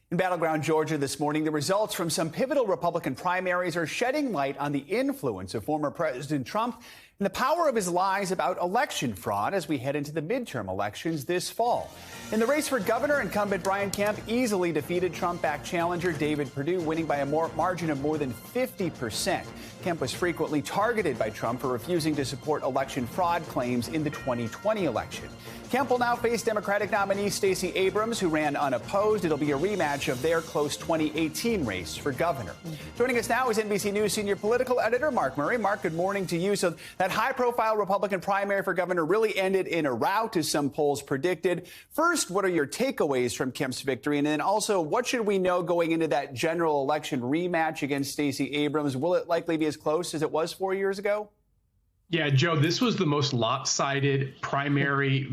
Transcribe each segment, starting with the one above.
In battleground Georgia this morning, the results from some pivotal Republican primaries are shedding light on the influence of former President Trump and the power of his lies about election fraud as we head into the midterm elections this fall. In the race for governor, incumbent Brian Kemp easily defeated Trump-backed challenger David Perdue, winning by a margin of more than 50%. Kemp was frequently targeted by Trump for refusing to support election fraud claims in the 2020 election. Kemp will now face Democratic nominee Stacey Abrams, who ran unopposed. It'll be a rematch of their close 2018 race for governor. Joining us now is NBC News senior political editor Mark Murray. Mark, good morning to you. So that high-profile Republican primary for governor really ended in a rout, as some polls predicted. First, what are your takeaways from Kemp's victory? And then also, what should we know going into that general election rematch against Stacey Abrams? Will it likely be as close as it was 4 years ago? Yeah, Joe, this was the most lopsided primary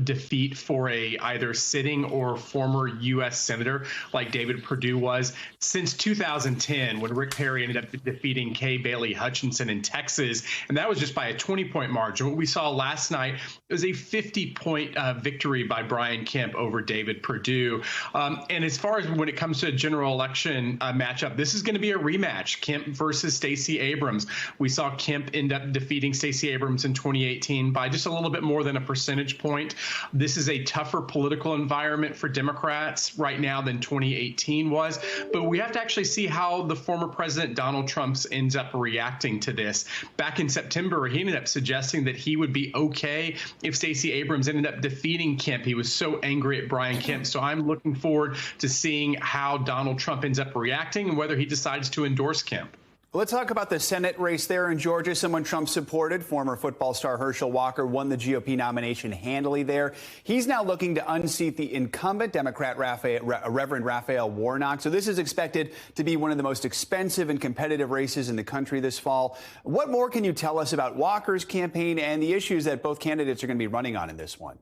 defeat for a either sitting or former U.S. senator like David Perdue was since 2010, when Rick Perry ended up defeating Kay Bailey Hutchinson in Texas. And that was just by a 20-point margin. What we saw last night was a 50-point victory by Brian Kemp over David Perdue. And as far as when it comes to a general election matchup, this is going to be a rematch, Kemp versus Stacey Abrams. We saw Kemp end up defeating Stacey Abrams in 2018 by just a little bit more than a percentage point. This is a tougher political environment for Democrats right now than 2018 was. But we have to actually see how the former president Donald Trump ends up reacting to this. Back in September, he ended up suggesting that he would be okay if Stacey Abrams ended up defeating Kemp. He was so angry at Brian Kemp. So I'm looking forward to seeing how Donald Trump ends up reacting and whether he decides to endorse Kemp. Let's talk about the Senate race there in Georgia. Someone Trump supported, former football star Herschel Walker, won the GOP nomination handily there. He's now looking to unseat the incumbent Democrat Reverend Raphael Warnock. So this is expected to be one of the most expensive and competitive races in the country this fall. What more can you tell us about Walker's campaign and the issues that both candidates are going to be running on in this one?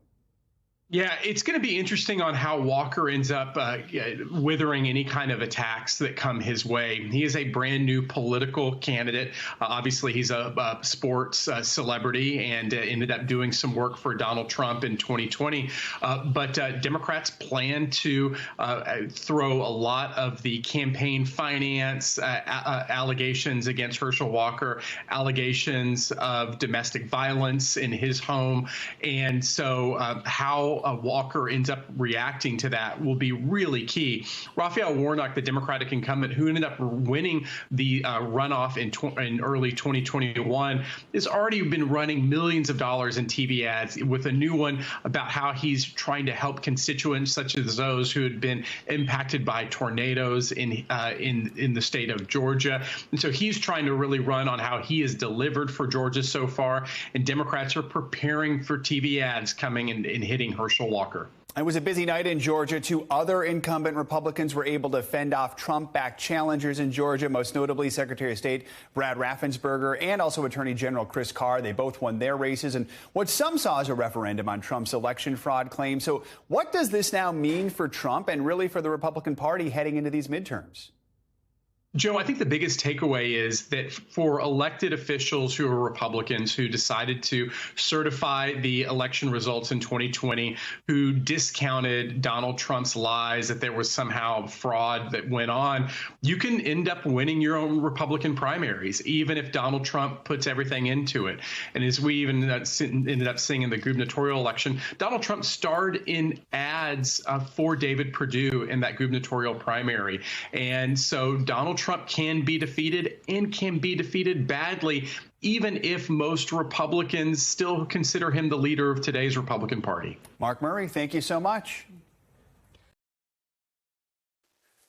Yeah, it's going to be interesting on how Walker ends up withering any kind of attacks that come his way. He is a brand new political candidate. Obviously, he's a sports celebrity and ended up doing some work for Donald Trump in 2020. But Democrats plan to throw a lot of the campaign finance allegations against Herschel Walker, allegations of domestic violence in his home. And so how Walker ends up reacting to that will be really key. Raphael Warnock, the Democratic incumbent who ended up winning the runoff in early 2021, has already been running millions of dollars in TV ads, with a new one about how he's trying to help constituents such as those who had been impacted by tornadoes in the state of Georgia. And so he's trying to really run on how he has delivered for Georgia so far. And Democrats are preparing for TV ads coming and hitting Herschel Walker. It was a busy night in Georgia. Two other incumbent Republicans were able to fend off Trump-backed challengers in Georgia, most notably Secretary of State Brad Raffensperger and also Attorney General Chris Carr. They both won their races in what some saw as a referendum on Trump's election fraud claim. So what does this now mean for Trump and really for the Republican Party heading into these midterms? Joe, I think the biggest takeaway is that for elected officials who are Republicans who decided to certify the election results in 2020, who discounted Donald Trump's lies that there was somehow fraud that went on, you can end up winning your own Republican primaries, even if Donald Trump puts everything into it. And as we even ended up seeing in the gubernatorial election, Donald Trump starred in ads for David Perdue in that gubernatorial primary. And so Donald Trump can be defeated and can be defeated badly, even if most Republicans still consider him the leader of today's Republican Party. Mark Murray, thank you so much.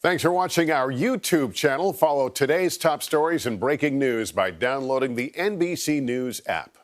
Thanks for watching our YouTube channel. Follow today's top stories and breaking news by downloading the NBC News app.